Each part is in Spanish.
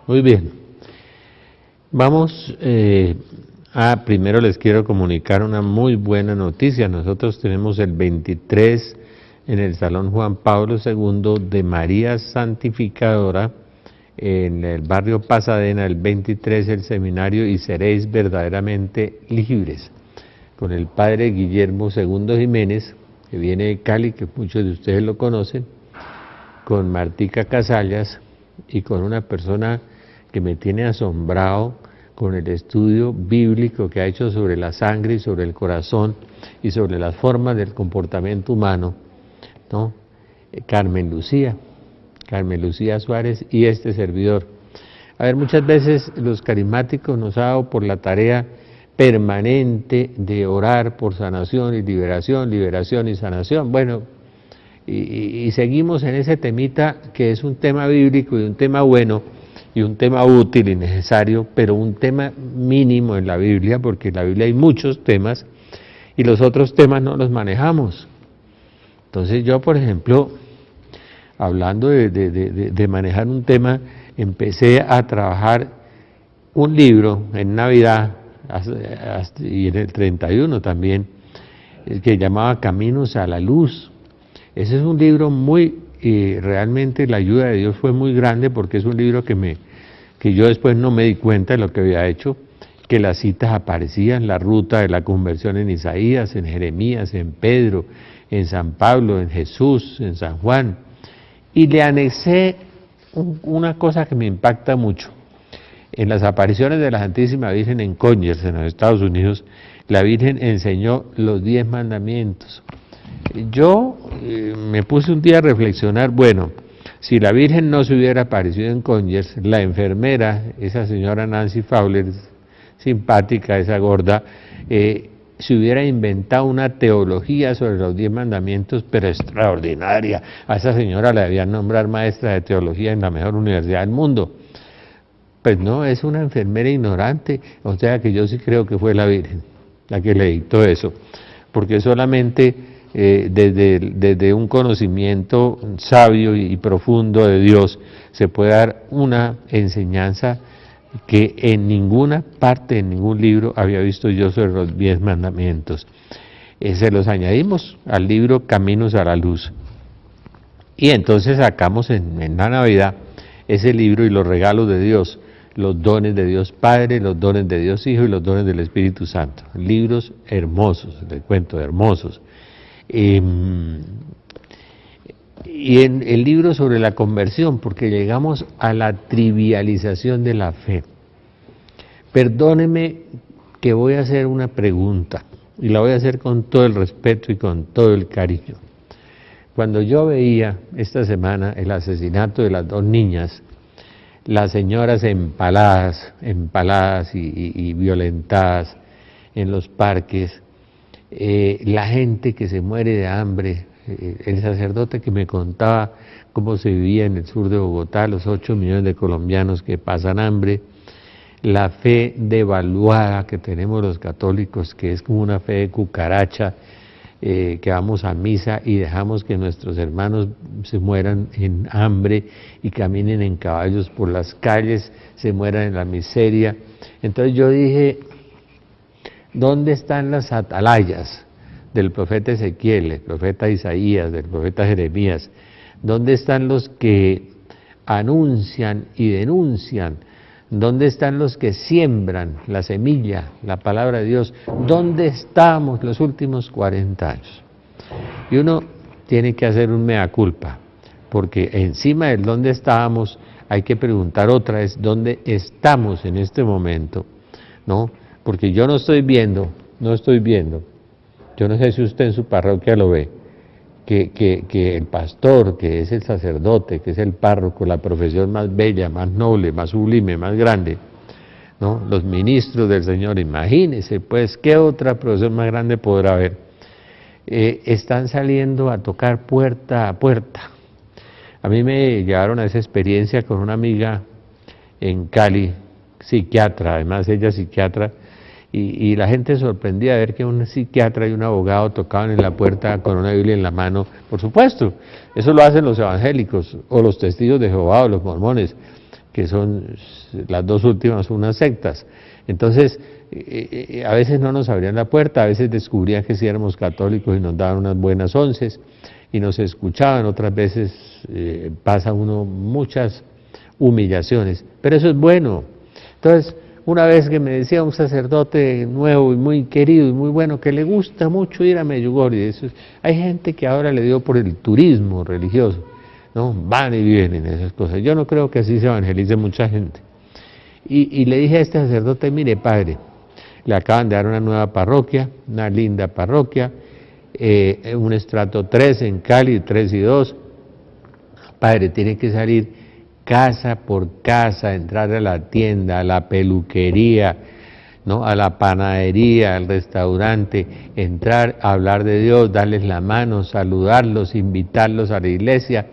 Muy bien. Vamos primero les quiero comunicar una muy buena noticia. Nosotros tenemos el 23 en el Salón Juan Pablo II de María Santificadora, en el barrio Pasadena, el 23 el seminario Y seréis verdaderamente libres, con el padre Guillermo II Jiménez, que viene de Cali, que muchos de ustedes lo conocen, con Martica Casallas y con una persona que me tiene asombrado con el estudio bíblico que ha hecho sobre la sangre y sobre el corazón y sobre las formas del comportamiento humano, ¿no? Carmen Lucía Suárez y este servidor. A ver, muchas veces los carismáticos nos ha dado por la tarea permanente de orar por sanación y liberación, liberación y sanación. Bueno, y seguimos en ese temita que es un tema bíblico y un tema bueno y un tema útil y necesario, pero un tema mínimo en la Biblia, porque en la Biblia hay muchos temas y los otros temas no los manejamos. Entonces yo, por ejemplo, hablando de manejar un tema, empecé a trabajar un libro en Navidad y en el 31 también, que llamaba Caminos a la Luz. Ese es un libro muy, realmente la ayuda de Dios fue muy grande, porque es un libro que yo después no me di cuenta de lo que había hecho, que las citas aparecían, la ruta de la conversión en Isaías, en Jeremías, en Pedro, en San Pablo, en Jesús, en San Juan, y le anexé una cosa que me impacta mucho. En las apariciones de la Santísima Virgen en Conyers, en los Estados Unidos, la Virgen enseñó los 10 mandamientos. Yo me puse un día a reflexionar, bueno, si la Virgen no se hubiera aparecido en Conyers, la enfermera, esa señora Nancy Fowler, simpática, esa gorda, se hubiera inventado una teología sobre los 10 mandamientos, pero extraordinaria. A esa señora la debían nombrar maestra de teología en la mejor universidad del mundo. Pues no, es una enfermera ignorante, o sea que yo sí creo que fue la Virgen la que le dictó eso, porque solamente desde un conocimiento sabio y profundo de Dios se puede dar una enseñanza que en ninguna parte, en ningún libro había visto yo sobre los 10 mandamientos. Se los añadimos al libro Caminos a la Luz. Y entonces sacamos en la Navidad ese libro y los regalos de Dios, los dones de Dios Padre, los dones de Dios Hijo y los dones del Espíritu Santo. Libros hermosos, les cuento, hermosos. Y en el libro sobre la conversión, porque llegamos a la trivialización de la fe. Perdóneme que voy a hacer una pregunta, y la voy a hacer con todo el respeto y con todo el cariño. Cuando yo veía esta semana el asesinato de las 2 niñas, las señoras empaladas y violentadas en los parques, la gente que se muere de hambre, el sacerdote que me contaba cómo se vivía en el sur de Bogotá, los 8 millones de colombianos que pasan hambre, la fe devaluada que tenemos los católicos, que es como una fe de cucaracha, que vamos a misa y dejamos que nuestros hermanos se mueran en hambre y caminen en caballos por las calles, se mueran en la miseria. Entonces yo dije, ¿dónde están las atalayas del profeta Ezequiel, del profeta Isaías, del profeta Jeremías? ¿Dónde están los que anuncian y denuncian? ¿Dónde están los que siembran la semilla, la palabra de Dios? ¿Dónde estamos los últimos 40 años? Y uno tiene que hacer un mea culpa, porque encima del dónde estábamos hay que preguntar otra vez dónde estamos en este momento, ¿no? Porque yo no estoy viendo, yo no sé si usted en su parroquia lo ve, que el pastor, que es el sacerdote, que es el párroco, la profesión más bella, más noble, más sublime, más grande, ¿no? Los ministros del Señor, imagínense, pues, ¿qué otra profesión más grande podrá haber? Están saliendo a tocar puerta a puerta. A mí me llevaron a esa experiencia con una amiga en Cali, psiquiatra, además ella es psiquiatra, y la gente sorprendía de ver que un psiquiatra y un abogado tocaban en la puerta con una Biblia en la mano. Por supuesto, eso lo hacen los evangélicos, o los testigos de Jehová, o los mormones, que son las dos últimas unas sectas. Entonces, a veces no nos abrían la puerta, a veces descubrían que sí éramos católicos y nos daban unas buenas onces y nos escuchaban, otras veces pasa uno muchas humillaciones, pero eso es bueno. Entonces, una vez que me decía un sacerdote nuevo y muy querido y muy bueno, que le gusta mucho ir a Medjugorje, hay gente que ahora le dio por el turismo religioso, ¿no? Van y vienen esas cosas. Yo no creo que así se evangelice mucha gente. Y le dije a este sacerdote, mire padre, le acaban de dar una nueva parroquia, una linda parroquia, un estrato 3 en Cali, 3 y 2. Padre, tiene que salir casa por casa, entrar a la tienda, a la peluquería, ¿no? A la panadería, al restaurante, entrar a hablar de Dios, darles la mano, saludarlos, invitarlos a la iglesia.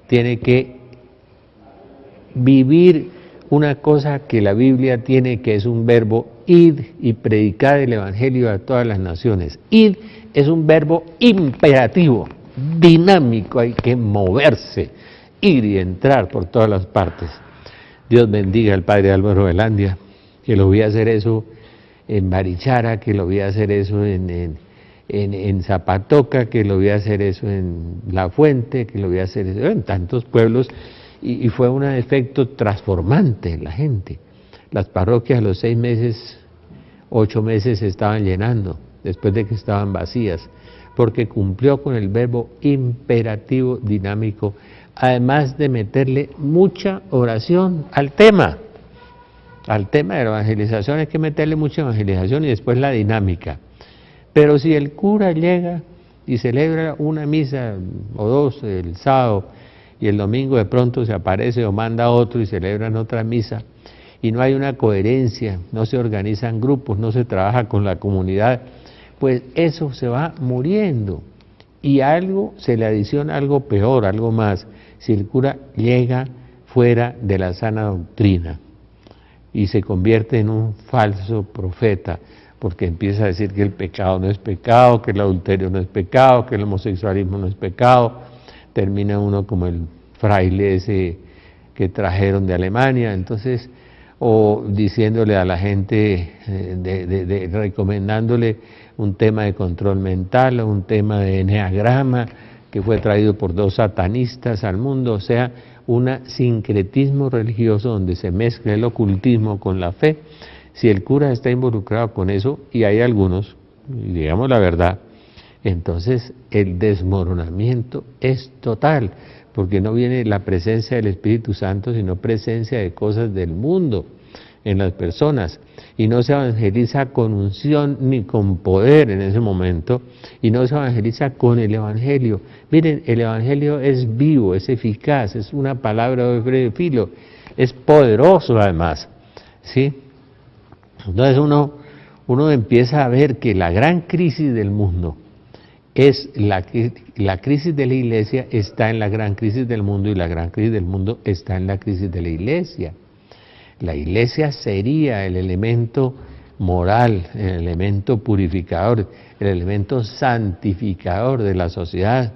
Tiene que vivir una cosa que la Biblia tiene, que es un verbo: id y predicar el evangelio a todas las naciones. Id es un verbo imperativo, dinámico, hay que moverse, ir y entrar por todas las partes. Dios bendiga al padre Álvaro Velandia, que lo vi hacer eso en Barichara, que lo vi hacer eso en Zapatoca, que lo vi hacer eso en La Fuente, que lo vi hacer eso en tantos pueblos, y fue un efecto transformante en la gente. Las parroquias a los 6 meses, 8 meses se estaban llenando, después de que estaban vacías, porque cumplió con el verbo imperativo dinámico, además de meterle mucha oración al tema de la evangelización. Hay que meterle mucha evangelización y después la dinámica. Pero si el cura llega y celebra una misa o dos el sábado y el domingo de pronto se aparece o manda otro y celebran otra misa, y no hay una coherencia, no se organizan grupos, no se trabaja con la comunidad, pues eso se va muriendo. Y algo se le adiciona, algo peor, algo más, si el cura llega fuera de la sana doctrina y se convierte en un falso profeta, porque empieza a decir que el pecado no es pecado, que el adulterio no es pecado, que el homosexualismo no es pecado, termina uno como el fraile ese que trajeron de Alemania, entonces, o diciéndole a la gente, recomendándole un tema de control mental, o un tema de eneagrama, que fue traído por 2 satanistas al mundo, o sea, un sincretismo religioso donde se mezcla el ocultismo con la fe. Si el cura está involucrado con eso, y hay algunos, digamos la verdad, entonces el desmoronamiento es total, porque no viene la presencia del Espíritu Santo, sino presencia de cosas del mundo en las personas, y no se evangeliza con unción ni con poder en ese momento, y no se evangeliza con el Evangelio. Miren, el Evangelio es vivo, es eficaz, es una palabra de doble filo, es poderoso además, ¿sí? Entonces uno empieza a ver que la gran crisis del mundo es la crisis de la iglesia está en la gran crisis del mundo, y la gran crisis del mundo está en la crisis de la iglesia. La iglesia sería el elemento moral, el elemento purificador, el elemento santificador de la sociedad.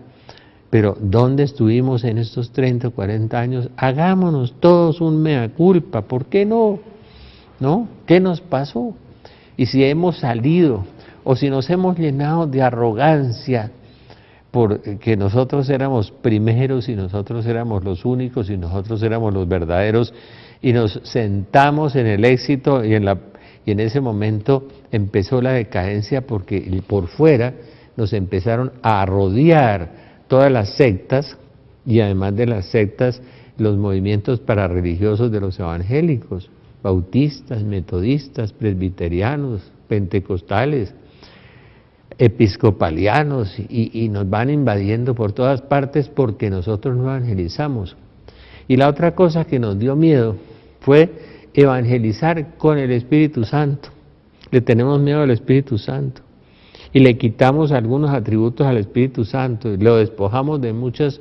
Pero ¿dónde estuvimos en estos 30 o 40 años? Hagámonos todos un mea culpa, ¿por qué no? ¿No? ¿Qué nos pasó? Y si hemos salido, o si nos hemos llenado de arrogancia, porque nosotros éramos primeros y nosotros éramos los únicos y nosotros éramos los verdaderos, y nos sentamos en el éxito, y en ese momento empezó la decadencia, porque por fuera nos empezaron a rodear todas las sectas, y además de las sectas, los movimientos parareligiosos de los evangélicos, bautistas, metodistas, presbiterianos, pentecostales, episcopalianos, y nos van invadiendo por todas partes porque nosotros no evangelizamos. Y la otra cosa que nos dio miedo fue evangelizar con el Espíritu Santo. Le tenemos miedo al Espíritu Santo y le quitamos algunos atributos al Espíritu Santo, y lo despojamos de muchas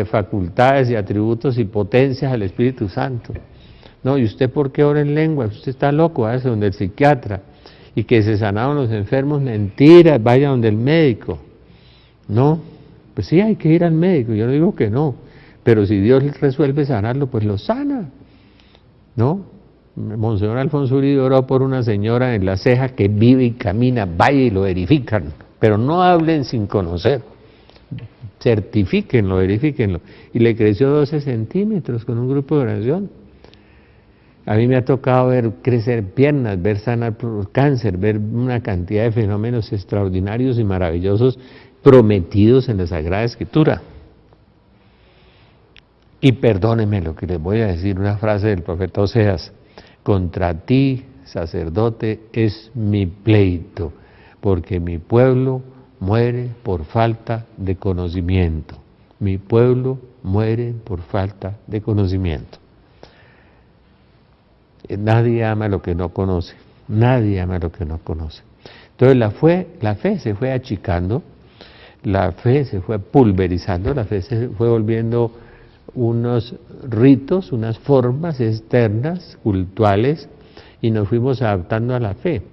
facultades y atributos y potencias al Espíritu Santo. No, ¿y usted por qué ora en lengua? Usted está loco, váyase donde el psiquiatra. Y que se sanaban los enfermos, mentiras, vaya donde el médico. No, pues sí, hay que ir al médico, yo no digo que no, pero si Dios resuelve sanarlo, pues lo sana. ¿no? Monseñor Alfonso Uribe oró por una señora en La Ceja que vive y camina, vaya y lo verifican, pero no hablen sin conocer, certifíquenlo, verifíquenlo. Y le creció 12 centímetros con un grupo de oración. A mí me ha tocado ver crecer piernas, ver sanar por cáncer, ver una cantidad de fenómenos extraordinarios y maravillosos prometidos en la Sagrada Escritura. Y perdónenme lo que les voy a decir, una frase del profeta Oseas: contra ti, sacerdote, es mi pleito, porque mi pueblo muere por falta de conocimiento. Mi pueblo muere por falta de conocimiento. Nadie ama lo que no conoce, nadie ama lo que no conoce. Entonces la fe se fue achicando, la fe se fue pulverizando, la fe se fue volviendo unos ritos, unas formas externas, cultuales, y nos fuimos adaptando a la fe.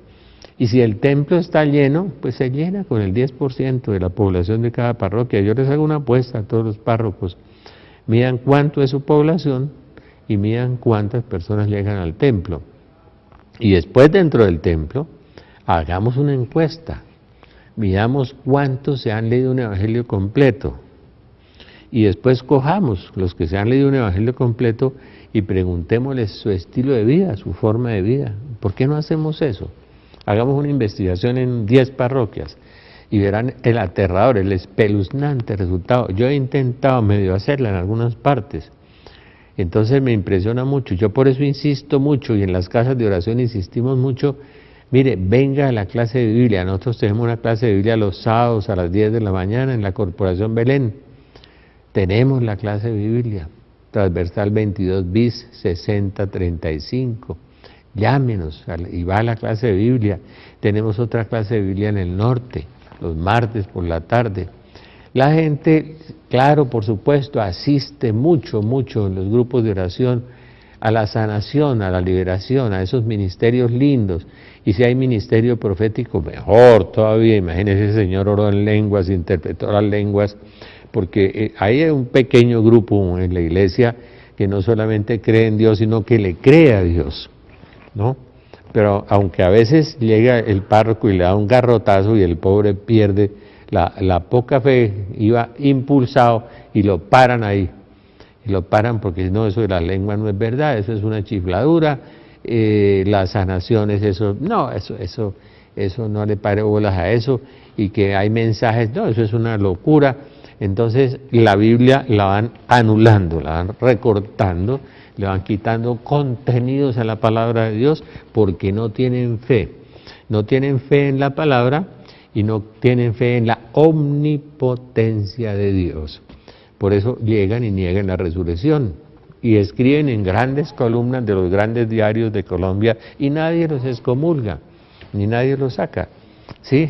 Y si el templo está lleno, pues se llena con el 10% de la población de cada parroquia. Yo les hago una apuesta a todos los párrocos: midan cuánto es su población y midan cuántas personas llegan al templo. Y después, dentro del templo, hagamos una encuesta, midamos cuántos se han leído un evangelio completo. Y después cojamos los que se han leído un evangelio completo y preguntémosles su estilo de vida, su forma de vida. ¿Por qué no hacemos eso? Hagamos una investigación en 10 parroquias y verán el aterrador, el espeluznante resultado. Yo he intentado medio hacerla en algunas partes, entonces me impresiona mucho. Yo por eso insisto mucho, y en las casas de oración insistimos mucho: mire, venga a la clase de Biblia. Nosotros tenemos una clase de Biblia los sábados a las 10 de la mañana en la Corporación Belén. Tenemos la clase de Biblia, transversal 22 bis 6035. Llámenos y va a la clase de Biblia. Tenemos otra clase de Biblia en el norte, los martes por la tarde. La gente, claro, por supuesto, asiste mucho en los grupos de oración a la sanación, a la liberación, a esos ministerios lindos. Y si hay ministerio profético, mejor todavía. Imagínense, ese señor oró en lenguas, interpretó las lenguas, porque hay un pequeño grupo en la iglesia que no solamente cree en Dios, sino que le cree a Dios, ¿no? Pero aunque a veces llega el párroco y le da un garrotazo y el pobre pierde la poca fe, iba impulsado y lo paran ahí. Y lo paran porque no, eso de la lengua no es verdad, eso es una chifladura, las sanaciones, eso no le pare bolas a eso, y que hay mensajes, no, eso es una locura. Entonces la Biblia la van anulando, la van recortando, le van quitando contenidos a la palabra de Dios porque no tienen fe. No tienen fe en la palabra y no tienen fe en la omnipotencia de Dios. Por eso llegan y niegan la resurrección y escriben en grandes columnas de los grandes diarios de Colombia y nadie los excomulga, ni nadie los saca, ¿sí?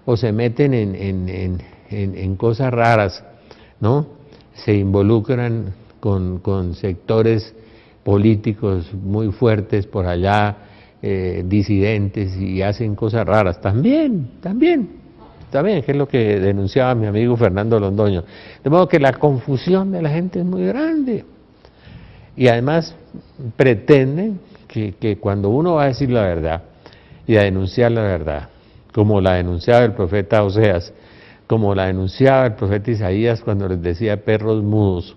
O se meten en cosas raras, ¿no? Se involucran con sectores políticos muy fuertes por allá, disidentes, y hacen cosas raras. También, que es lo que denunciaba mi amigo Fernando Londoño. De modo que la confusión de la gente es muy grande. Y además pretenden que cuando uno va a decir la verdad y a denunciar la verdad, como la denunciaba el profeta Oseas, como la denunciaba el profeta Isaías cuando les decía perros mudos,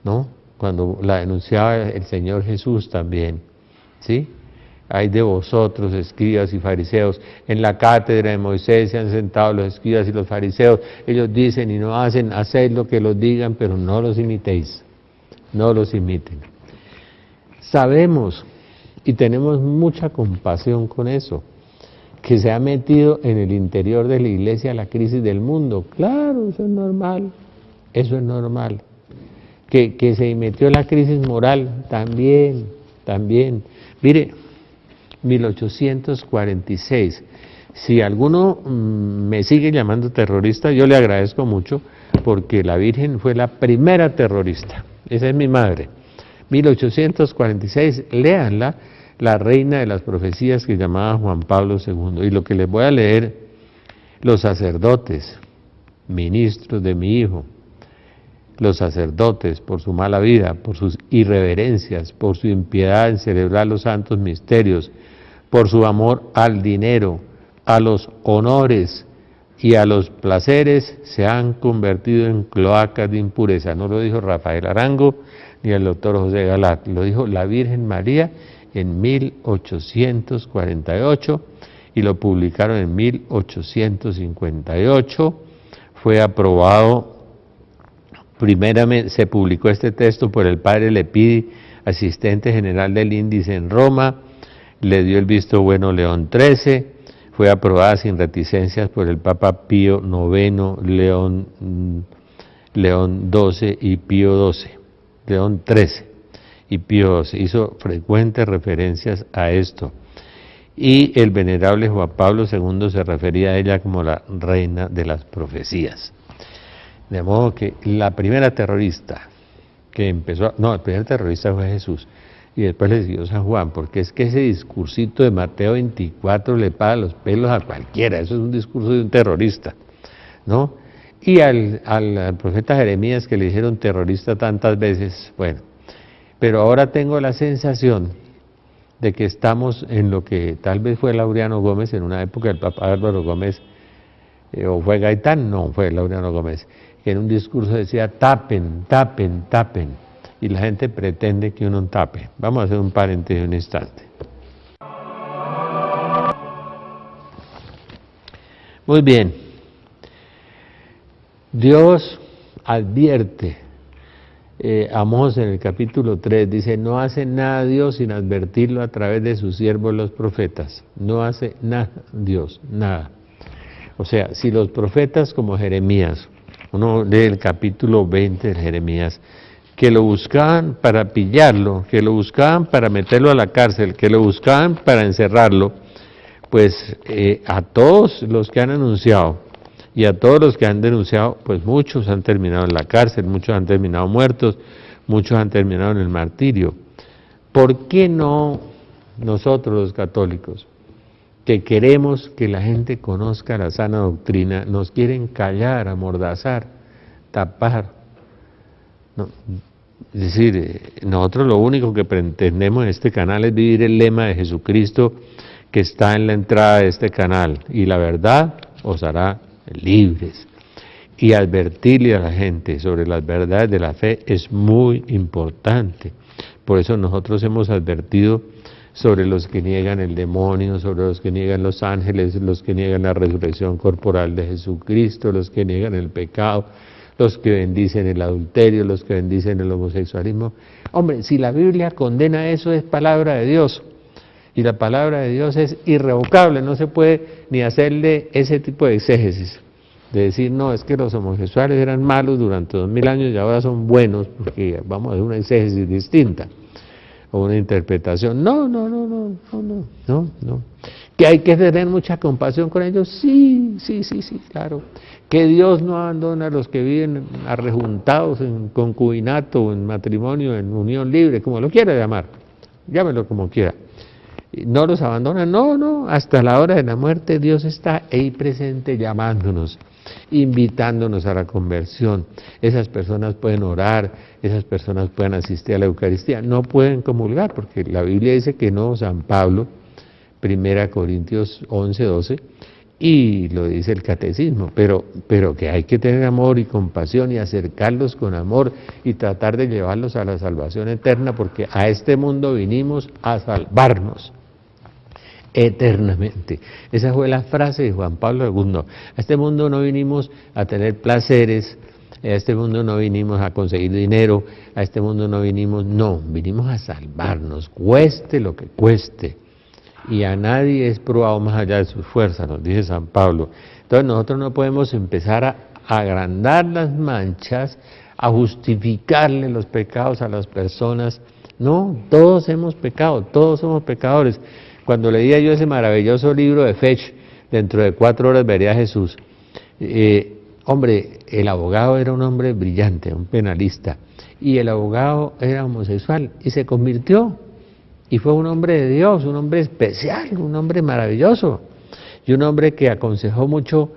¿no? Cuando la denunciaba el Señor Jesús también, ¿sí? Hay de vosotros, escribas y fariseos, en la cátedra de Moisés se han sentado los escribas y los fariseos, ellos dicen y no hacen, haced lo que los digan, pero no los imitéis, no los imiten. Sabemos y tenemos mucha compasión con eso, que se ha metido en el interior de la iglesia la crisis del mundo. Claro, eso es normal, eso es normal. Que se metió la crisis moral, también. Mire, 1846, si alguno me sigue llamando terrorista, yo le agradezco mucho, porque la Virgen fue la primera terrorista, esa es mi madre. 1846, léanla, la reina de las profecías que llamaba Juan Pablo II. Y lo que les voy a leer, los sacerdotes, ministros de mi hijo, los sacerdotes, por su mala vida, por sus irreverencias, por su impiedad en celebrar los santos misterios, por su amor al dinero, a los honores y a los placeres, se han convertido en cloacas de impureza. No lo dijo Rafael Arango ni el doctor José Galat, lo dijo la Virgen María en 1848 y lo publicaron en 1858. Fue aprobado, primeramente se publicó este texto por el padre Lepidi, asistente general del índice en Roma, le dio el visto bueno León XIII, fue aprobada sin reticencias por el Papa Pío IX, León XII y Pío XII, León XIII y Pío XII, hizo frecuentes referencias a esto. Y el venerable Juan Pablo II se refería a ella como la reina de las profecías. De modo que la primera terrorista que empezó, no, el primer terrorista fue Jesús, y después le siguió San Juan, porque es que ese discursito de Mateo 24 le para los pelos a cualquiera, eso es un discurso de un terrorista, ¿no? Y al profeta Jeremías, que le dijeron terrorista tantas veces, bueno, pero ahora tengo la sensación de que estamos en lo que tal vez fue Laureano Gómez, en una época el Papa Álvaro Gómez, o fue Gaitán, no, fue Laureano Gómez, que en un discurso decía tapen, tapen, tapen, y la gente pretende que uno tape. Vamos a hacer un paréntesis un instante. Muy bien, Dios advierte, Amós en el capítulo 3 dice, no hace nada Dios sin advertirlo a través de sus siervos los profetas, no hace nada Dios, nada. O sea, si los profetas como Jeremías, uno lee el capítulo 20 de Jeremías, que lo buscaban para pillarlo, que lo buscaban para meterlo a la cárcel, que lo buscaban para encerrarlo, pues a todos los que han anunciado y a todos los que han denunciado, pues muchos han terminado en la cárcel, muchos han terminado muertos, muchos han terminado en el martirio. ¿Por qué no nosotros los católicos, que queremos que la gente conozca la sana doctrina, nos quieren callar, amordazar, tapar? No, es decir, nosotros lo único que pretendemos en este canal es vivir el lema de Jesucristo que está en la entrada de este canal, y la verdad os hará libres. Y advertirle a la gente sobre las verdades de la fe es muy importante. Por eso nosotros hemos advertido sobre los que niegan el demonio, sobre los que niegan los ángeles, los que niegan la resurrección corporal de Jesucristo, los que niegan el pecado, los que bendicen el adulterio, los que bendicen el homosexualismo. Hombre, si la Biblia condena eso, es palabra de Dios. Y la palabra de Dios es irrevocable, no se puede ni hacerle ese tipo de exégesis, de decir, no, es que los homosexuales eran malos durante 2000 años y ahora son buenos, porque vamos a hacer una exégesis distinta, o una interpretación. No. ¿Que hay que tener mucha compasión con ellos? Sí, claro. Que Dios no abandona a los que viven arrejuntados en concubinato, en matrimonio, en unión libre, como lo quiera llamar, llámelo como quiera. No los abandona, no, hasta la hora de la muerte Dios está ahí presente llamándonos, invitándonos a la conversión. Esas personas pueden orar, esas personas pueden asistir a la Eucaristía, no pueden comulgar, porque la Biblia dice que no, San Pablo, 1 Corintios 11, 12, y lo dice el catecismo, pero que hay que tener amor y compasión y acercarlos con amor y tratar de llevarlos a la salvación eterna, porque a este mundo vinimos a salvarnos eternamente. Esa fue la frase de Juan Pablo II. A este mundo no vinimos a tener placeres, a este mundo no vinimos a conseguir dinero, a este mundo no vinimos a salvarnos, cueste lo que cueste. Y a nadie es probado más allá de sus fuerzas, nos dice San Pablo. Entonces nosotros no podemos empezar a agrandar las manchas, a justificarle los pecados a las personas. No, todos hemos pecado, todos somos pecadores. Cuando leía yo ese maravilloso libro de Fetch, dentro de 4 horas vería a Jesús, hombre, el abogado era un hombre brillante, un penalista, y el abogado era homosexual, y se convirtió, y fue un hombre de Dios, un hombre especial, un hombre maravilloso, y un hombre que aconsejó mucho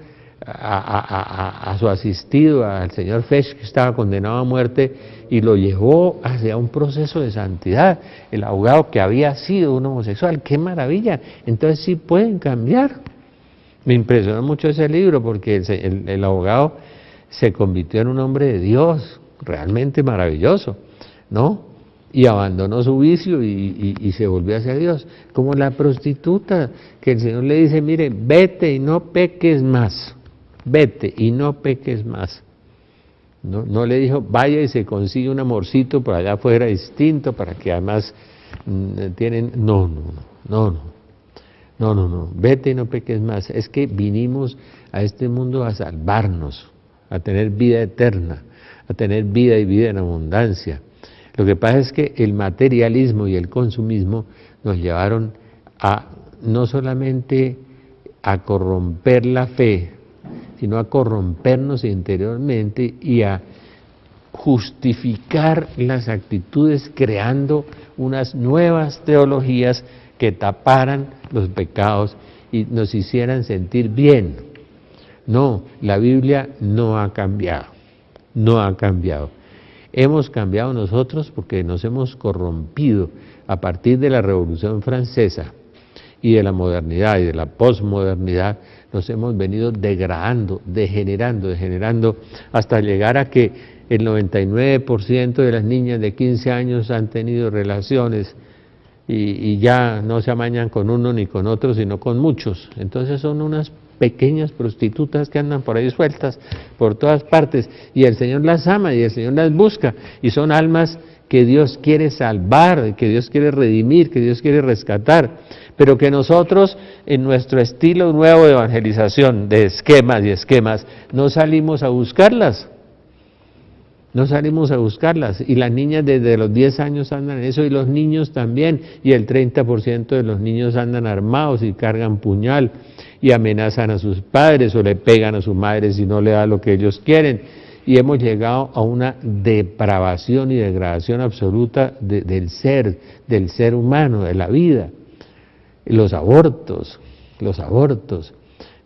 a su asistido, al señor Fesch, que estaba condenado a muerte, y lo llevó hacia un proceso de santidad, el abogado que había sido un homosexual. ¡Qué maravilla! Entonces sí pueden cambiar. Me impresionó mucho ese libro porque el abogado se convirtió en un hombre de Dios, realmente maravilloso, ¿no? Y abandonó su vicio y se volvió hacia Dios. Como la prostituta, que el Señor le dice, mire, vete y no peques más, vete y no peques más. No le dijo, vaya y se consigue un amorcito por allá afuera distinto, para que además tienen... No, vete y no peques más. Es que vinimos a este mundo a salvarnos, a tener vida eterna, a tener vida y vida en abundancia. Lo que pasa es que el materialismo y el consumismo nos llevaron a no solamente a corromper la fe, sino a corrompernos interiormente y a justificar las actitudes creando unas nuevas teologías que taparan los pecados y nos hicieran sentir bien. No, la Biblia no ha cambiado, no ha cambiado. Hemos cambiado nosotros porque nos hemos corrompido a partir de la Revolución Francesa y de la modernidad y de la posmodernidad. Nos hemos venido degradando, degenerando, hasta llegar a que el 99% de las niñas de 15 años han tenido relaciones y ya no se amañan con uno ni con otro, sino con muchos. Entonces son unas pequeñas prostitutas que andan por ahí sueltas por todas partes, y el Señor las ama y el Señor las busca, y son almas que Dios quiere salvar, que Dios quiere redimir, que Dios quiere rescatar, pero que nosotros en nuestro estilo nuevo de evangelización, de esquemas y esquemas, no salimos a buscarlas. No salimos a buscarlas, y las niñas desde los 10 años andan en eso, y los niños también, y el 30% de los niños andan armados y cargan puñal, y amenazan a sus padres o le pegan a su madre si no le da lo que ellos quieren, y hemos llegado a una depravación y degradación absoluta del ser humano, de la vida. Los abortos,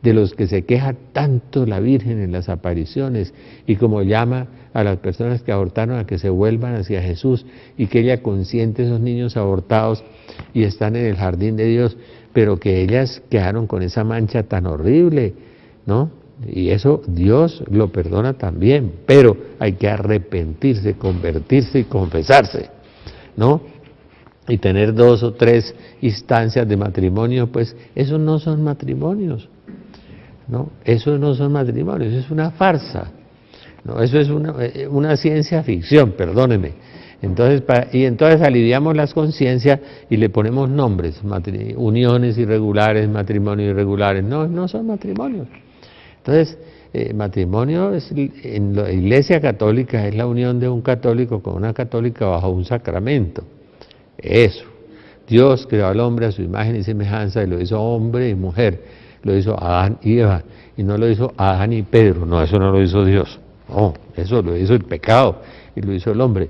de los que se queja tanto la Virgen en las apariciones, y como llama a las personas que abortaron a que se vuelvan hacia Jesús, y que ella consiente a esos niños abortados y están en el jardín de Dios, pero que ellas quedaron con esa mancha tan horrible, ¿no? Y eso Dios lo perdona también, pero hay que arrepentirse, convertirse y confesarse, ¿no? Y tener 2 o 3 instancias de matrimonio, pues esos no son matrimonios, ¿no? Eso no son matrimonios, es una farsa, ¿no? Eso es una ciencia ficción, perdóneme. Entonces aliviamos las conciencias y le ponemos nombres, uniones irregulares, matrimonios irregulares. No son matrimonios. Entonces, matrimonio en la Iglesia Católica es la unión de un católico con una católica bajo un sacramento. Eso. Dios creó al hombre a su imagen y semejanza, y lo hizo hombre y mujer. Lo hizo Adán y Eva, y no lo hizo Adán y Pedro. No, eso no lo hizo Dios. No, eso lo hizo el pecado y lo hizo el hombre.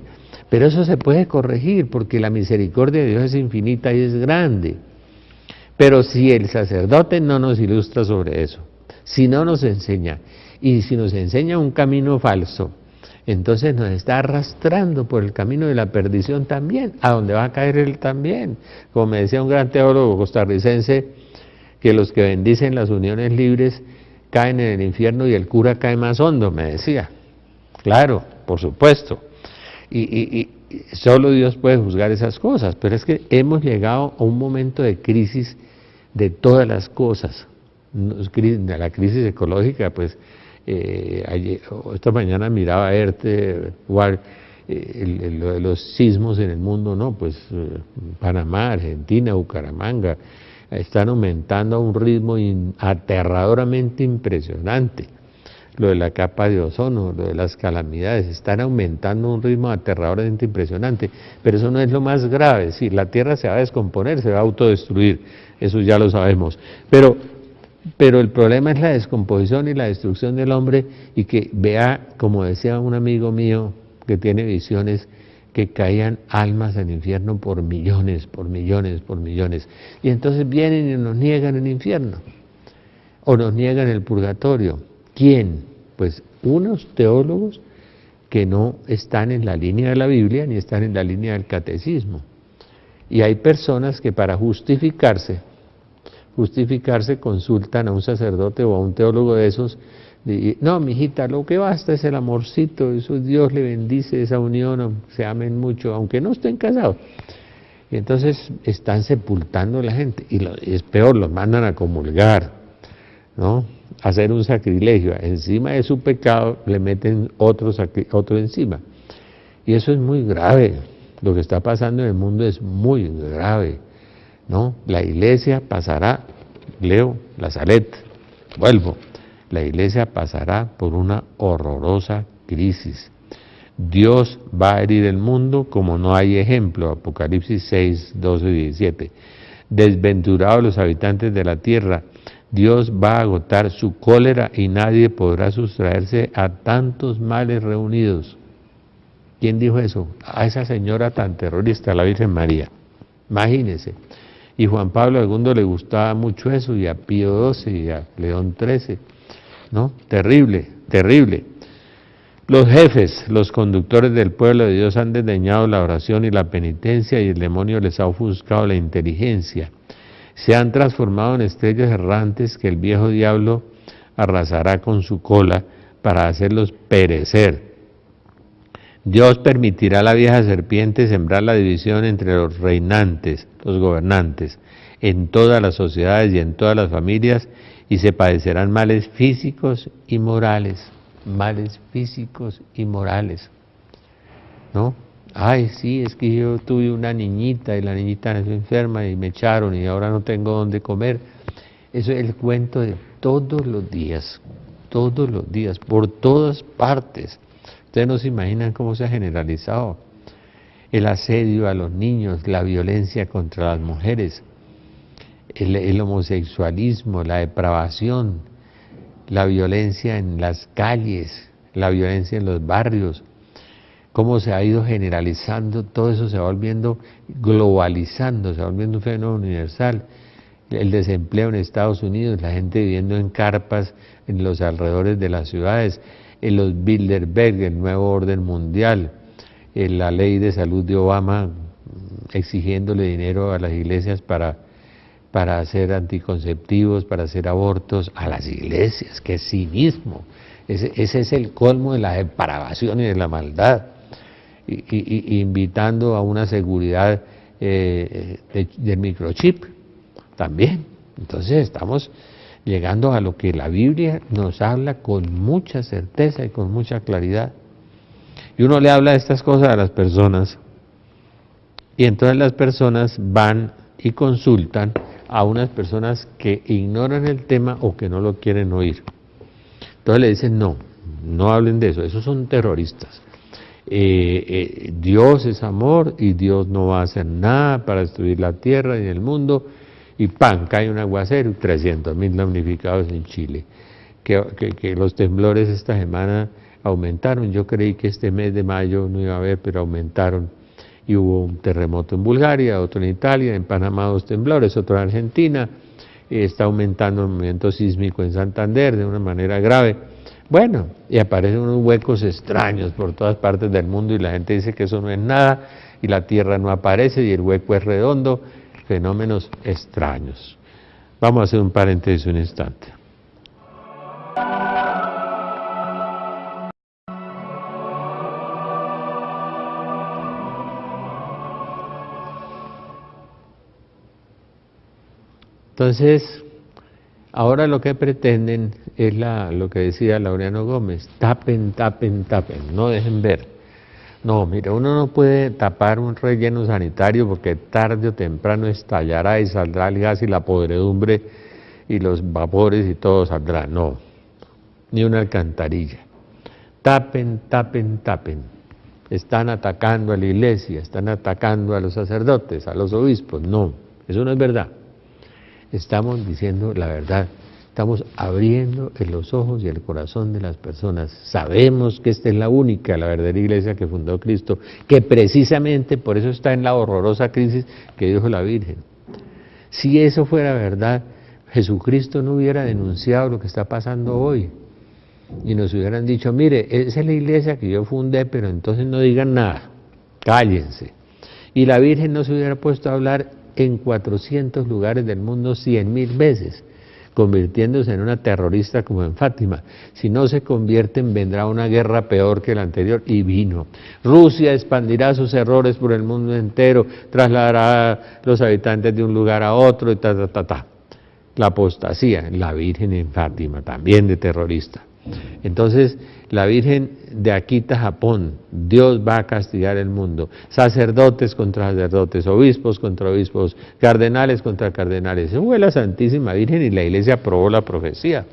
Pero eso se puede corregir porque la misericordia de Dios es infinita y es grande. Pero si el sacerdote no nos ilustra sobre eso, si no nos enseña, y si nos enseña un camino falso, entonces nos está arrastrando por el camino de la perdición también, a donde va a caer él también. Como me decía un gran teólogo costarricense, que los que bendicen las uniones libres caen en el infierno y el cura cae más hondo, me decía. Claro, por supuesto. Y solo Dios puede juzgar esas cosas, pero es que hemos llegado a un momento de crisis de todas las cosas. De la crisis ecológica, pues esta mañana miraba ERTE, lo de los sismos en el mundo, no, pues Panamá, Argentina, Bucaramanga, están aumentando a un ritmo aterradoramente impresionante. Lo de la capa de ozono, lo de las calamidades, están aumentando a un ritmo aterradoramente impresionante, pero eso no es lo más grave. Sí, la Tierra se va a descomponer, se va a autodestruir, eso ya lo sabemos, pero el problema es la descomposición y la destrucción del hombre, y que vea, como decía un amigo mío que tiene visiones, que caían almas al infierno por millones, y entonces vienen y nos niegan el infierno, o nos niegan el purgatorio, ¿Quién? Pues unos teólogos que no están en la línea de la Biblia ni están en la línea del catecismo. Y hay personas que para justificarse consultan a un sacerdote o a un teólogo de esos. No, mijita, lo que basta es el amorcito, eso Dios le bendice esa unión, se amen mucho, aunque no estén casados. Y entonces están sepultando a la gente, y es peor, los mandan a comulgar, ¿no? A hacer un sacrilegio, encima de su pecado le meten otro encima. Y eso es muy grave, lo que está pasando en el mundo es muy grave, ¿no? La iglesia pasará, leo la Salet, vuelvo, la iglesia pasará por una horrorosa crisis. Dios va a herir el mundo como no hay ejemplo, Apocalipsis 6, 12 y 17. Desventurados los habitantes de la tierra, Dios va a agotar su cólera y nadie podrá sustraerse a tantos males reunidos. ¿Quién dijo eso? A esa señora tan terrorista, la Virgen María. Imagínense. Y Juan Pablo II le gustaba mucho eso, y a Pío XII y a León XIII, ¿no? Terrible, terrible. Los jefes, los conductores del pueblo de Dios han desdeñado la oración y la penitencia, y el demonio les ha ofuscado la inteligencia. Se han transformado en estrellas errantes que el viejo diablo arrasará con su cola para hacerlos perecer. Dios permitirá a la vieja serpiente sembrar la división entre los reinantes, los gobernantes, en todas las sociedades y en todas las familias, y se padecerán males físicos y morales. Males físicos y morales, ¿no? Ay, sí, es que yo tuve una niñita y la niñita nació enferma y me echaron y ahora no tengo dónde comer. Eso es el cuento de todos los días, por todas partes. Ustedes no se imaginan cómo se ha generalizado el asedio a los niños, la violencia contra las mujeres, el homosexualismo, la depravación, la violencia en las calles, la violencia en los barrios, cómo se ha ido generalizando, todo eso se va volviendo, globalizando, se va volviendo un fenómeno universal. El desempleo en Estados Unidos, la gente viviendo en carpas en los alrededores de las ciudades, en los Bilderberg, el nuevo orden mundial, en la ley de salud de Obama exigiéndole dinero a las iglesias para hacer anticonceptivos, para hacer abortos, a las iglesias, que es cinismo. Ese es el colmo de la depravación y de la maldad. Y invitando a una seguridad del microchip también. Entonces estamos llegando a lo que la Biblia nos habla con mucha certeza y con mucha claridad. Y uno le habla de estas cosas a las personas, y entonces las personas van y consultan a unas personas que ignoran el tema o que no lo quieren oír. Entonces le dicen, no hablen de eso, esos son terroristas. Dios es amor y Dios no va a hacer nada para destruir la tierra y el mundo, y ¡pam!, cae un aguacero y 300.000 damnificados en Chile. Que los temblores esta semana aumentaron, yo creí que este mes de mayo no iba a haber, pero aumentaron. Y hubo un terremoto en Bulgaria, otro en Italia, en Panamá 2 temblores, otro en Argentina, está aumentando el movimiento sísmico en Santander de una manera grave. Bueno, y aparecen unos huecos extraños por todas partes del mundo y la gente dice que eso no es nada y la tierra no aparece y el hueco es redondo, fenómenos extraños. Vamos a hacer un paréntesis un instante. Entonces, ahora lo que pretenden es lo que decía Laureano Gómez, tapen, no dejen ver. No, mire, uno no puede tapar un relleno sanitario porque tarde o temprano estallará y saldrá el gas y la podredumbre y los vapores y todo saldrá. No, ni una alcantarilla. Tapen. Están atacando a la iglesia, están atacando a los sacerdotes, a los obispos. No, eso no es verdad. Estamos diciendo la verdad, estamos abriendo los ojos y el corazón de las personas. Sabemos que esta es la única, la verdadera iglesia que fundó Cristo, que precisamente por eso está en la horrorosa crisis que dijo la Virgen. Si eso fuera verdad, Jesucristo no hubiera denunciado lo que está pasando hoy. y nos hubieran dicho, mire, esa es la iglesia que yo fundé, pero entonces no digan nada, cállense. Y la Virgen no se hubiera puesto a hablar en 400 lugares del mundo 100.000 veces, convirtiéndose en una terrorista como en Fátima. Si no se convierten, vendrá una guerra peor que la anterior, y vino. Rusia expandirá sus errores por el mundo entero, trasladará a los habitantes de un lugar a otro, y ta. La apostasía, la Virgen en Fátima, también de terrorista. Entonces, la Virgen de Akita, Japón, Dios va a castigar el mundo. Sacerdotes contra sacerdotes, obispos contra obispos, cardenales contra cardenales. Eso fue la Santísima Virgen y la Iglesia aprobó la profecía.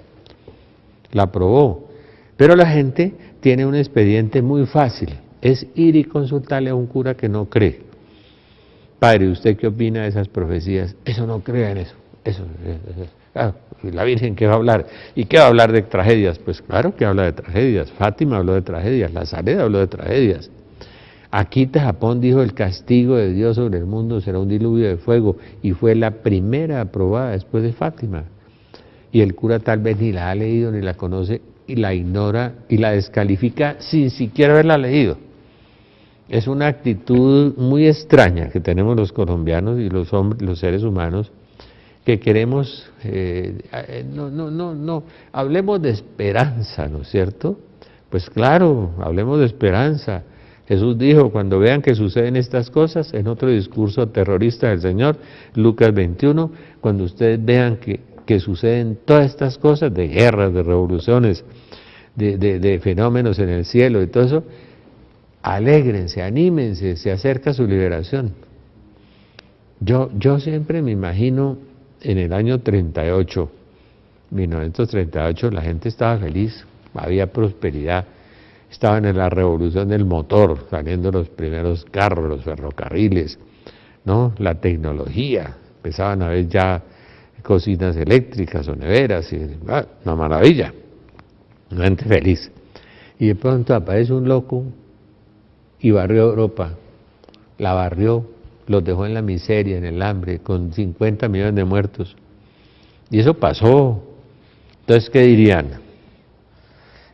La aprobó. Pero la gente tiene un expediente muy fácil. Es ir y consultarle a un cura que no cree. Padre, ¿usted qué opina de esas profecías? Eso no crea en eso. La Virgen, ¿qué va a hablar? ¿Y qué va a hablar de tragedias? Pues claro que habla de tragedias. Fátima habló de tragedias, Nazaret habló de tragedias. Akita, Japón, dijo, el castigo de Dios sobre el mundo será un diluvio de fuego, y fue la primera aprobada después de Fátima. Y el cura tal vez ni la ha leído, ni la conoce, y la ignora, y la descalifica sin siquiera haberla leído. Es una actitud muy extraña que tenemos los colombianos y los hombres, los seres humanos, que queremos, hablemos de esperanza, ¿no es cierto? Pues claro, hablemos de esperanza. Jesús dijo, cuando vean que suceden estas cosas, en otro discurso terrorista del Señor, Lucas 21, cuando ustedes vean que suceden todas estas cosas, de guerras, de revoluciones, de fenómenos en el cielo y todo eso, alégrense, anímense, se acerca su liberación. Yo siempre me imagino, en el año 38, 1938, la gente estaba feliz, había prosperidad, estaban en la revolución del motor, saliendo los primeros carros, los ferrocarriles, ¿no? La tecnología, empezaban a ver ya cocinas eléctricas o neveras, y, una maravilla, la gente feliz. Y de pronto aparece un loco y barrió Europa, la barrió, los dejó en la miseria, en el hambre, con 50 millones de muertos. Y eso pasó. Entonces, ¿qué dirían?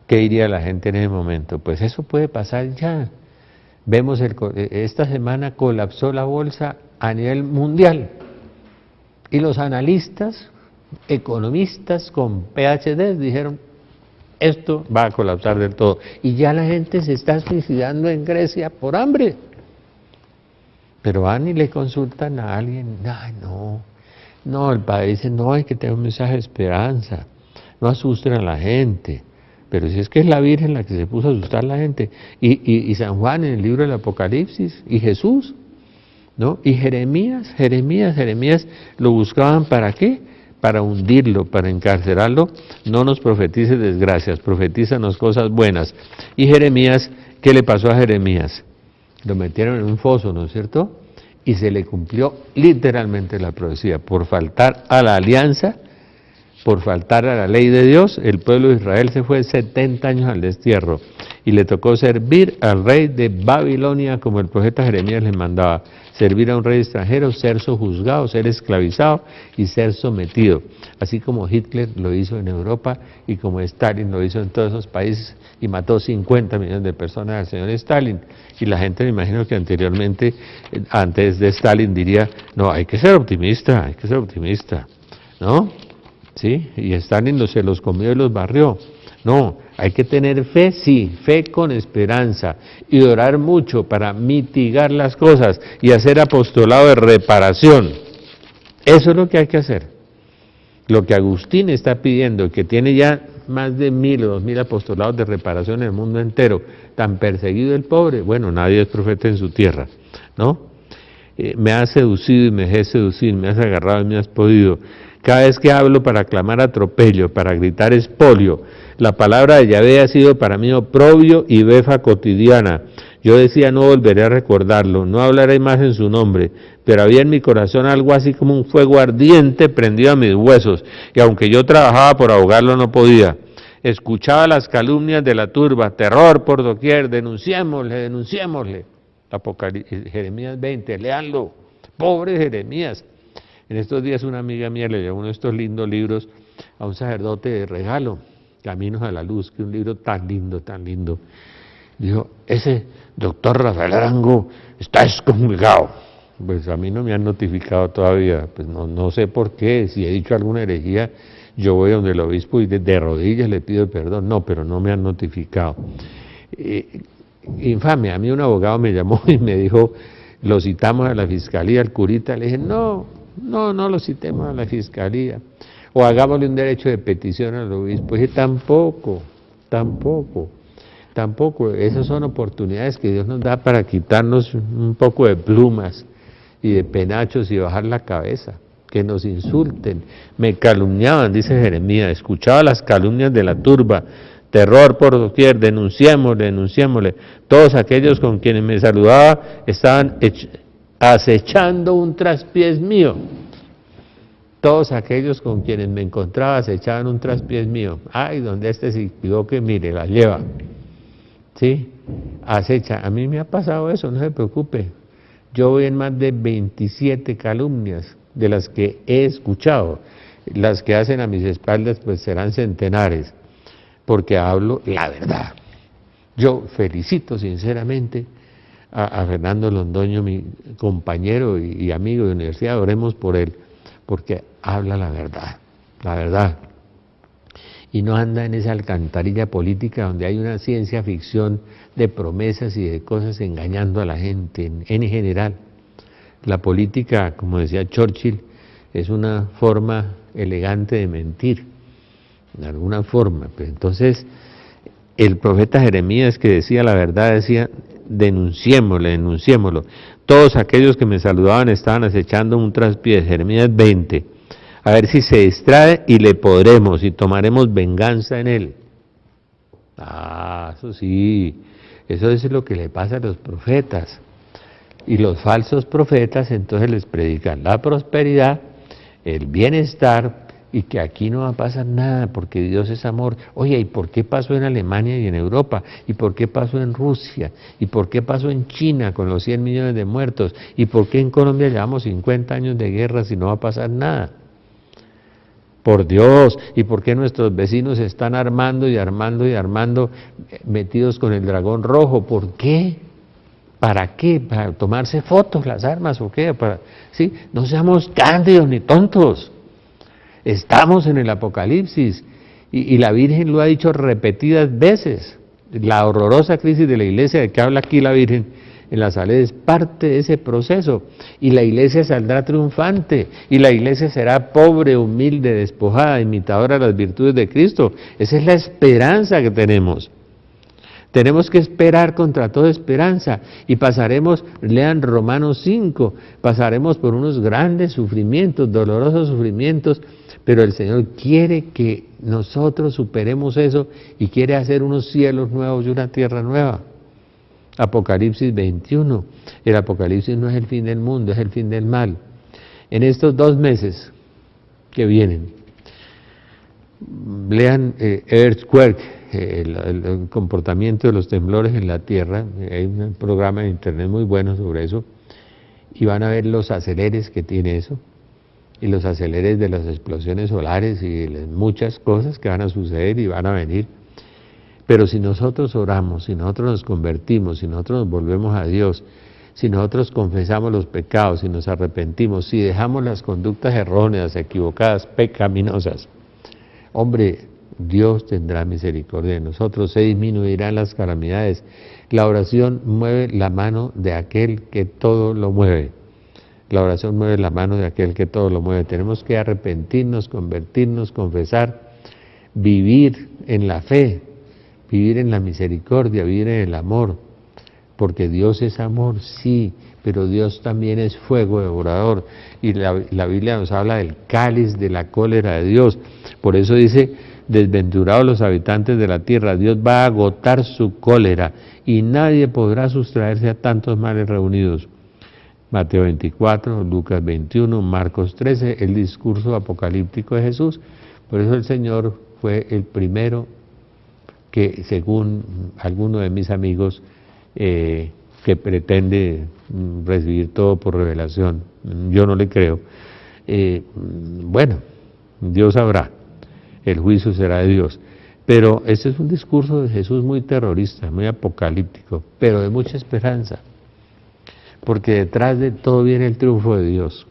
¿Qué diría la gente en ese momento? Pues eso puede pasar ya. Vemos, esta semana colapsó la bolsa a nivel mundial. Y los analistas, economistas con PhD dijeron, esto va a colapsar del todo. Y ya la gente se está suicidando en Grecia por hambre. Pero van y le consultan a alguien, ay no, el padre dice, no, hay que tener un mensaje de esperanza, no asusten a la gente, pero si es que es la Virgen la que se puso a asustar a la gente, y San Juan en el libro del Apocalipsis, y Jesús, ¿no? Y Jeremías, lo buscaban ¿para qué? Para hundirlo, para encarcelarlo. No nos profetices desgracias, profetízanos cosas buenas. Y Jeremías, ¿qué le pasó a Jeremías? Lo metieron en un foso, ¿no es cierto? Y se le cumplió literalmente la profecía. Por faltar a la alianza, por faltar a la ley de Dios, el pueblo de Israel se fue 70 años al destierro y le tocó servir al rey de Babilonia, como el profeta Jeremías les mandaba, servir a un rey extranjero, ser sojuzgado, ser esclavizado y ser sometido, así como Hitler lo hizo en Europa y como Stalin lo hizo en todos esos países y mató 50 millones de personas al señor Stalin. Y la gente, me imagino que anteriormente, antes de Stalin diría, no, hay que ser optimista, ¿no? ¿Sí? Y Stalin se los comió y los barrió. No, hay que tener fe, sí, fe con esperanza, y orar mucho para mitigar las cosas y hacer apostolado de reparación. Eso es lo que hay que hacer. Lo que Agustín está pidiendo, que tiene ya más de 1.000 o 2.000 apostolados de reparación en el mundo entero, tan perseguido el pobre, bueno, nadie es profeta en su tierra, ¿no? Me has seducido y me dejes seducir, me has agarrado y me has podido. Cada vez que hablo para clamar atropello, para gritar expolio, la palabra de Yahvé ha sido para mí oprobio y befa cotidiana. Yo decía, no volveré a recordarlo, no hablaré más en su nombre, pero había en mi corazón algo así como un fuego ardiente prendido a mis huesos, y aunque yo trabajaba por ahogarlo no podía. Escuchaba las calumnias de la turba, terror por doquier, denunciémosle. Jeremías 20, léanlo, pobre Jeremías. En estos días una amiga mía le llevó uno de estos lindos libros a un sacerdote de regalo, Caminos a la Luz, que es un libro tan lindo, tan lindo. Dijo, ese doctor Rafael Arango está excomulgado. Pues a mí no me han notificado todavía, pues no sé por qué, si he dicho alguna herejía, yo voy donde el obispo y de rodillas le pido perdón, no, pero no me han notificado. Infame, a mí un abogado me llamó y me dijo, lo citamos a la fiscalía, al curita, le dije, no lo citemos a la fiscalía, o hagámosle un derecho de petición al obispo. Dije, tampoco, esas son oportunidades que Dios nos da para quitarnos un poco de plumas y de penachos y bajar la cabeza, que nos insulten, me calumniaban, dice Jeremías, escuchaba las calumnias de la turba, terror por doquier, denunciémosle, todos aquellos con quienes me saludaba estaban acechando un traspiés mío, todos aquellos con quienes me encontraba acechaban un traspiés mío, ay, donde este se equivoque, mire, la lleva, ¿sí? Acecha, a mí me ha pasado eso, no se preocupe. Yo voy en más de 27 calumnias de las que he escuchado. Las que hacen a mis espaldas pues serán centenares, porque hablo la verdad. Yo felicito sinceramente a Fernando Londoño, mi compañero y amigo de universidad, oremos por él, porque habla la verdad. Y no anda en esa alcantarilla política donde hay una ciencia ficción de promesas y de cosas engañando a la gente en general. La política, como decía Churchill, es una forma elegante de mentir, de alguna forma. Pero entonces, el profeta Jeremías, que decía la verdad, decía, denunciémoslo. Todos aquellos que me saludaban estaban acechando un traspiés. Jeremías 20. A ver si se distrae y le podremos y tomaremos venganza en él. Eso sí, eso es lo que le pasa a los profetas. Y los falsos profetas entonces les predican la prosperidad, el bienestar y que aquí no va a pasar nada porque Dios es amor. Oye, ¿y por qué pasó en Alemania y en Europa? ¿Y por qué pasó en Rusia? ¿Y por qué pasó en China con los 100 millones de muertos? ¿Y por qué en Colombia llevamos 50 años de guerra si no va a pasar nada? Por Dios, ¿y por qué nuestros vecinos se están armando, metidos con el dragón rojo? ¿Por qué? ¿Para qué? ¿Para tomarse fotos las armas o qué? ¿Sí? No seamos cándidos ni tontos. Estamos en el Apocalipsis y la Virgen lo ha dicho repetidas veces. La horrorosa crisis de la iglesia de que habla aquí la Virgen en la salida es parte de ese proceso, y la iglesia saldrá triunfante, y la iglesia será pobre, humilde, despojada, imitadora de las virtudes de Cristo. Esa es la esperanza que tenemos. Tenemos que esperar contra toda esperanza, y pasaremos, lean Romanos 5, pasaremos por unos grandes sufrimientos, dolorosos sufrimientos, pero el Señor quiere que nosotros superemos eso, y quiere hacer unos cielos nuevos y una tierra nueva. Apocalipsis 21, el Apocalipsis no es el fin del mundo, es el fin del mal. En estos 2 meses que vienen, lean Earthquake, el comportamiento de los temblores en la Tierra, hay un programa de internet muy bueno sobre eso, y van a ver los aceleres que tiene eso, y los aceleres de las explosiones solares y muchas cosas que van a suceder y van a venir. Pero si nosotros oramos, si nosotros nos convertimos, si nosotros nos volvemos a Dios, si nosotros confesamos los pecados, si nos arrepentimos, si dejamos las conductas erróneas, equivocadas, pecaminosas, hombre, Dios tendrá misericordia de nosotros, se disminuirán las calamidades. La oración mueve la mano de aquel que todo lo mueve. La oración mueve la mano de aquel que todo lo mueve. Tenemos que arrepentirnos, convertirnos, confesar, vivir en la fe, vivir en la misericordia, vivir en el amor, porque Dios es amor, sí, pero Dios también es fuego devorador, y la Biblia nos habla del cáliz de la cólera de Dios. Por eso dice, desventurados los habitantes de la tierra, Dios va a agotar su cólera, y nadie podrá sustraerse a tantos males reunidos. Mateo 24, Lucas 21, Marcos 13, el discurso apocalíptico de Jesús. Por eso el Señor fue el primero que, según alguno de mis amigos, que pretende recibir todo por revelación. Yo no le creo. Bueno, Dios sabrá, el juicio será de Dios. Pero este es un discurso de Jesús muy terrorista, muy apocalíptico, pero de mucha esperanza, porque detrás de todo viene el triunfo de Dios.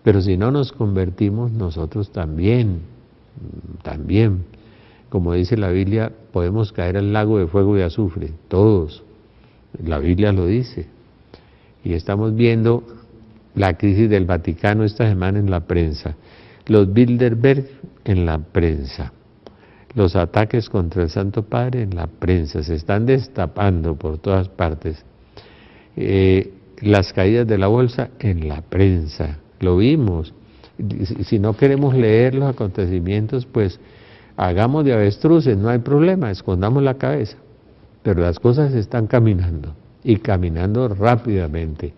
Pero si no nos convertimos, nosotros también, como dice la Biblia, podemos caer al lago de fuego y azufre, todos. La Biblia lo dice. Y estamos viendo la crisis del Vaticano esta semana en la prensa, los Bilderberg en la prensa, los ataques contra el Santo Padre en la prensa, se están destapando por todas partes. Las caídas de la bolsa en la prensa, lo vimos. Si no queremos leer los acontecimientos, pues hagamos de avestruces, no hay problema, escondamos la cabeza. Pero las cosas están caminando, y caminando rápidamente.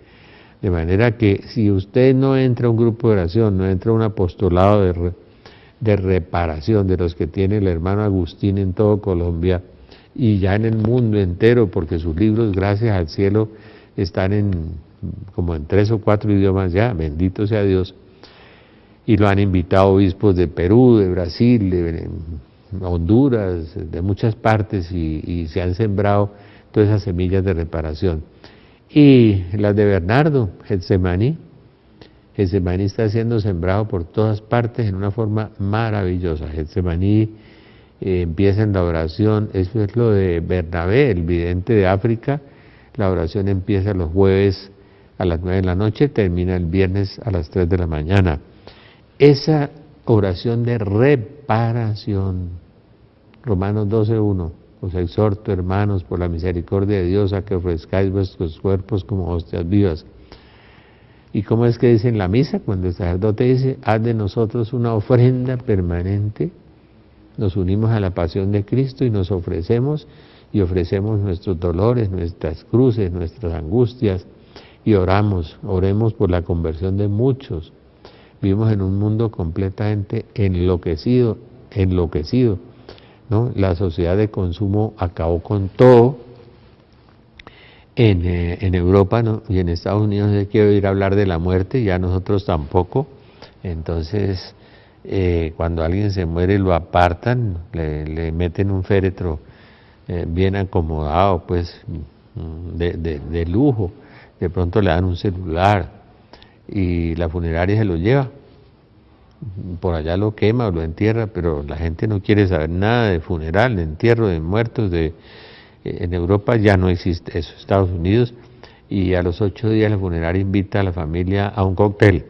De manera que si usted no entra a un grupo de oración, no entra a un apostolado de reparación, de los que tiene el hermano Agustín en todo Colombia, y ya en el mundo entero, porque sus libros, gracias al cielo, están como en 3 o 4 idiomas ya, bendito sea Dios, y lo han invitado obispos de Perú, de Brasil, de Honduras, de muchas partes, y se han sembrado todas esas semillas de reparación. Y las de Bernardo, Getsemaní está siendo sembrado por todas partes en una forma maravillosa. Getsemaní empieza en la oración, eso es lo de Bernabé, el vidente de África. La oración empieza los jueves a las 9 de la noche, termina el viernes a las 3 de la mañana. Esa oración de reparación, Romanos 12:1, os exhorto, hermanos, por la misericordia de Dios, a que ofrezcáis vuestros cuerpos como hostias vivas. ¿Y cómo es que dice en la misa? Cuando el sacerdote dice, haz de nosotros una ofrenda permanente, nos unimos a la pasión de Cristo y nos ofrecemos, y ofrecemos nuestros dolores, nuestras cruces, nuestras angustias, y oremos por la conversión de muchos. Vivimos en un mundo completamente enloquecido, ¿no? La sociedad de consumo acabó con todo. En Europa, ¿no? Y en Estados Unidos no se quiere oír hablar de la muerte, ya nosotros tampoco. Entonces, cuando alguien se muere lo apartan, le meten un féretro bien acomodado, pues de lujo. De pronto le dan un celular y la funeraria se lo lleva. Por allá lo quema o lo entierra, pero la gente no quiere saber nada de funeral, de entierro, de muertos. En Europa ya no existe eso, Estados Unidos, y a los 8 días la funeraria invita a la familia a un cóctel,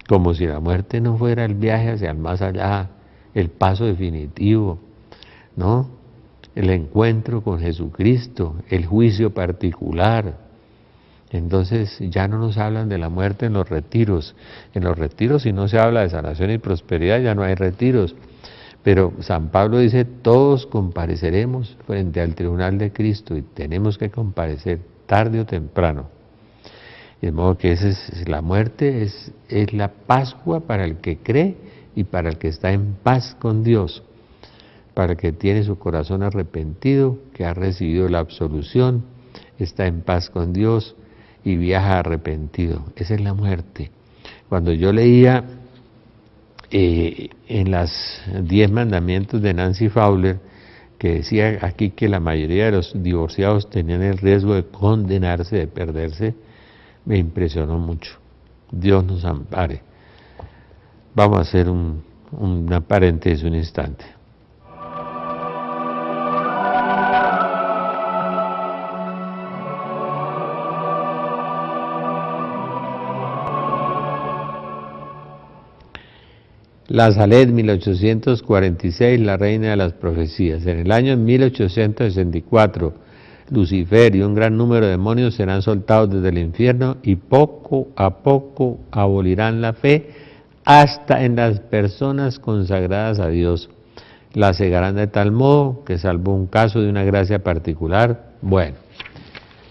como si la muerte no fuera el viaje hacia el más allá, el paso definitivo, ¿no? El encuentro con Jesucristo, el juicio particular. Entonces ya no nos hablan de la muerte en los retiros. En los retiros, si no se habla de sanación y prosperidad, ya no hay retiros. Pero San Pablo dice, todos compareceremos frente al tribunal de Cristo, y tenemos que comparecer tarde o temprano. De modo que la muerte es la Pascua para el que cree y para el que está en paz con Dios, para el que tiene su corazón arrepentido, que ha recibido la absolución, está en paz con Dios y viaja arrepentido. Esa es la muerte. Cuando yo leía en las 10 mandamientos de Nancy Fowler, que decía aquí que la mayoría de los divorciados tenían el riesgo de condenarse, de perderse, me impresionó mucho. Dios nos ampare. Vamos a hacer una paréntesis un instante. La Salet, 1846, la reina de las profecías. En el año 1864, Lucifer y un gran número de demonios serán soltados desde el infierno y poco a poco abolirán la fe hasta en las personas consagradas a Dios. La cegarán de tal modo que, salvo un caso de una gracia particular, bueno,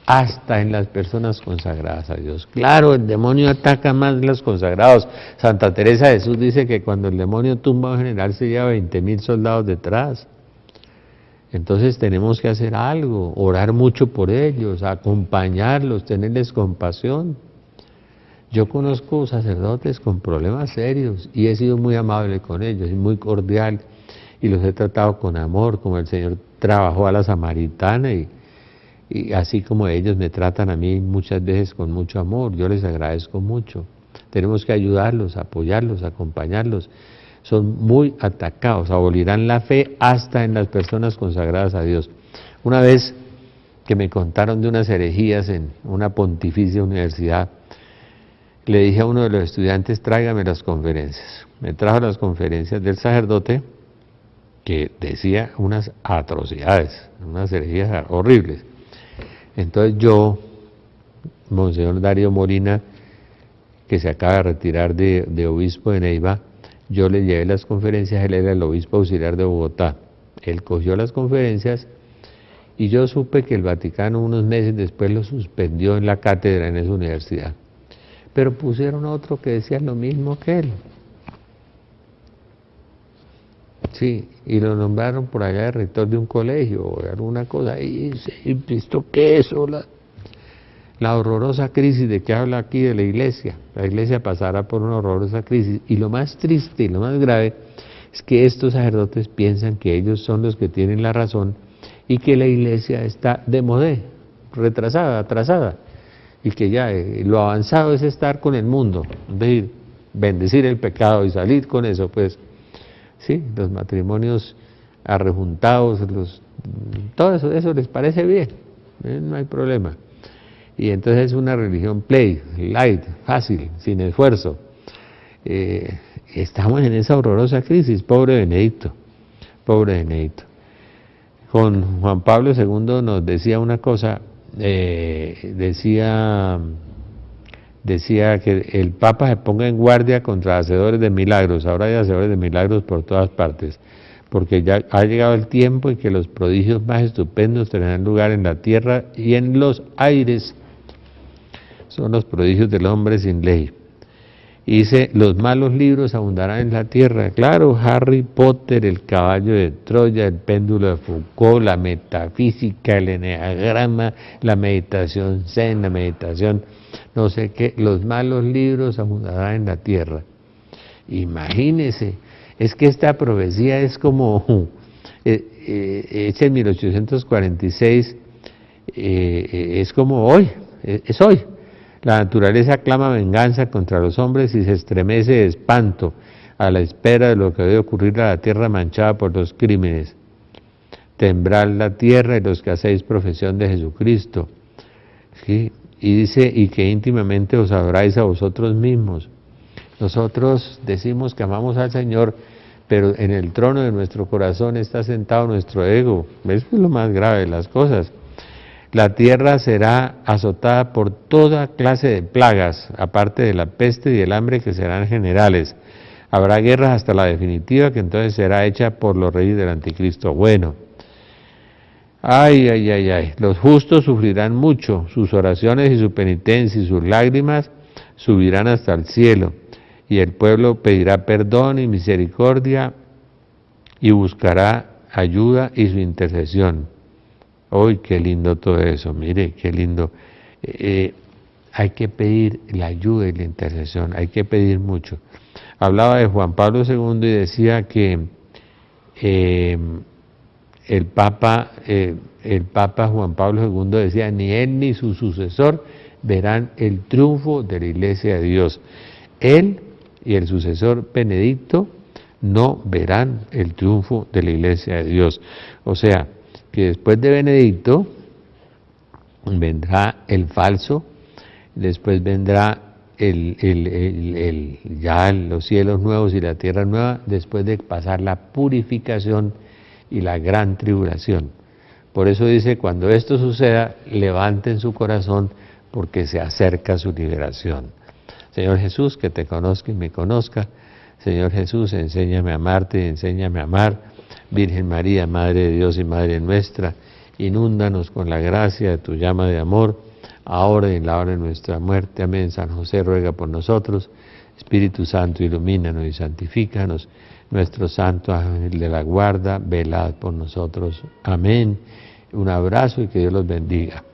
hasta en las personas consagradas a Dios. Claro, el demonio ataca más a los consagrados. Santa Teresa de Jesús dice que cuando el demonio tumba a un general se lleva 20.000 soldados detrás. Entonces tenemos que hacer algo, orar mucho por ellos, acompañarlos, tenerles compasión. Yo conozco sacerdotes con problemas serios y he sido muy amable con ellos y muy cordial, y los he tratado con amor, como el Señor trabajó a la samaritana y así como ellos me tratan a mí muchas veces con mucho amor, yo les agradezco mucho. Tenemos que ayudarlos, apoyarlos, acompañarlos. Son muy atacados, abolirán la fe hasta en las personas consagradas a Dios. Una vez que me contaron de unas herejías en una pontificia universidad, le dije a uno de los estudiantes, tráigame las conferencias. Me trajo las conferencias del sacerdote que decía unas atrocidades, unas herejías horribles. Entonces yo, Monseñor Darío Molina, que se acaba de retirar de obispo de Neiva, yo le llevé las conferencias, él era el obispo auxiliar de Bogotá. Él cogió las conferencias y yo supe que el Vaticano unos meses después lo suspendió en la cátedra en esa universidad. Pero pusieron otro que decía lo mismo que él. Sí, y lo nombraron por allá de rector de un colegio o de alguna cosa. ¿Y esto qué es? La horrorosa crisis de que habla aquí de la iglesia. La iglesia pasará por una horrorosa crisis. Y lo más triste y lo más grave es que estos sacerdotes piensan que ellos son los que tienen la razón y que la iglesia está de modé, retrasada, atrasada. Y que ya lo avanzado es estar con el mundo, es decir, bendecir el pecado y salir con eso, pues, sí, los matrimonios arrejuntados, todo eso les parece bien, no hay problema. Y entonces es una religión play, light, fácil, sin esfuerzo. Estamos en esa horrorosa crisis, pobre Benedicto, pobre Benedicto. Con Juan Pablo II nos decía una cosa, decía que el Papa se ponga en guardia contra hacedores de milagros. Ahora hay hacedores de milagros por todas partes, porque ya ha llegado el tiempo en que los prodigios más estupendos tendrán lugar en la tierra y en los aires. Son los prodigios del hombre sin ley. Y dice, los malos libros abundarán en la tierra. Claro, Harry Potter, el caballo de Troya, el péndulo de Foucault, la metafísica, el eneagrama, la meditación zen, la meditación no sé qué, los malos libros abundarán en la tierra. Imagínese, es que esta profecía es como hecha en 1846, es como hoy, es hoy. La naturaleza clama venganza contra los hombres y se estremece de espanto a la espera de lo que debe ocurrir a la tierra manchada por los crímenes. Temblad la tierra y los que hacéis profesión de Jesucristo. ¿Sí? Y dice, y que íntimamente os adoráis a vosotros mismos. Nosotros decimos que amamos al Señor, pero en el trono de nuestro corazón está sentado nuestro ego. Eso es lo más grave de las cosas. La tierra será azotada por toda clase de plagas, aparte de la peste y el hambre que serán generales. Habrá guerras hasta la definitiva, que entonces será hecha por los reyes del anticristo. Bueno, ay, los justos sufrirán mucho, sus oraciones y su penitencia y sus lágrimas subirán hasta el cielo, y el pueblo pedirá perdón y misericordia y buscará ayuda y su intercesión. ¡Uy, qué lindo todo eso! Mire, qué lindo. Hay que pedir la ayuda y la intercesión, hay que pedir mucho. Hablaba de Juan Pablo II y decía que el Papa Juan Pablo II decía, ni él ni su sucesor verán el triunfo de la Iglesia de Dios. Él y el sucesor Benedicto no verán el triunfo de la Iglesia de Dios. O sea, que después de Benedicto vendrá el falso, después vendrá ya los cielos nuevos y la tierra nueva, después de pasar la purificación y la gran tribulación. Por eso dice, cuando esto suceda, levanten su corazón porque se acerca su liberación. Señor Jesús, que te conozca y me conozca. Señor Jesús, enséñame a amarte y enséñame a amar. Virgen María, Madre de Dios y Madre nuestra, inúndanos con la gracia de tu llama de amor, ahora y en la hora de nuestra muerte. Amén. San José ruega por nosotros. Espíritu Santo, ilumínanos y santifícanos. Nuestro santo ángel de la guarda, velad por nosotros. Amén. Un abrazo y que Dios los bendiga.